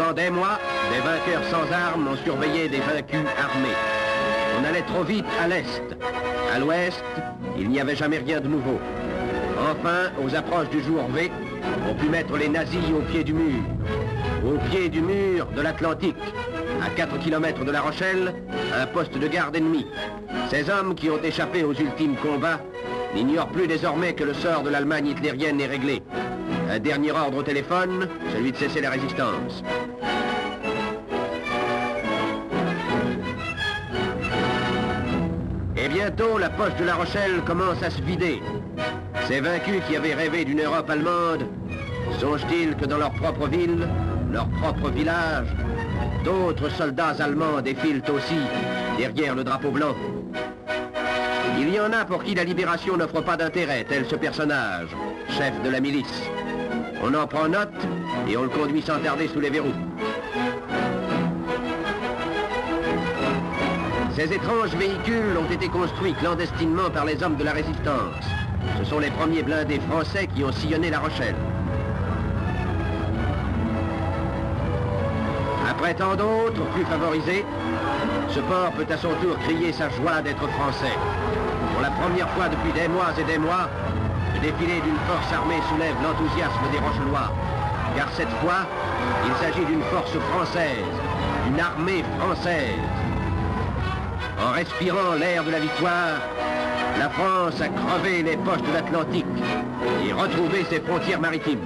Pendant des mois, des vainqueurs sans armes ont surveillé des vaincus armés. On allait trop vite à l'est. À l'ouest, il n'y avait jamais rien de nouveau. Enfin, aux approches du jour V, on put mettre les nazis au pied du mur. Au pied du mur de l'Atlantique, à 4 km de La Rochelle, un poste de garde ennemi. Ces hommes qui ont échappé aux ultimes combats n'ignorent plus désormais que le sort de l'Allemagne hitlérienne est réglé. Un dernier ordre au téléphone, celui de cesser la résistance. Et bientôt, la poche de La Rochelle commence à se vider. Ces vaincus qui avaient rêvé d'une Europe allemande, songent-ils que dans leur propre ville, leur propre village, d'autres soldats allemands défilent aussi derrière le drapeau blanc? Il y en a pour qui la libération n'offre pas d'intérêt, tel ce personnage, chef de la milice. On en prend note et on le conduit sans tarder sous les verrous. Ces étranges véhicules ont été construits clandestinement par les hommes de la résistance. Ce sont les premiers blindés français qui ont sillonné La Rochelle. Après tant d'autres, plus favorisés, ce port peut à son tour crier sa joie d'être français. Pour la première fois depuis des mois et des mois, le défilé d'une force armée soulève l'enthousiasme des Rochellois. Car cette fois, il s'agit d'une force française, d'une armée française. En respirant l'air de la victoire, la France a crevé les poches de l'Atlantique et retrouvé ses frontières maritimes.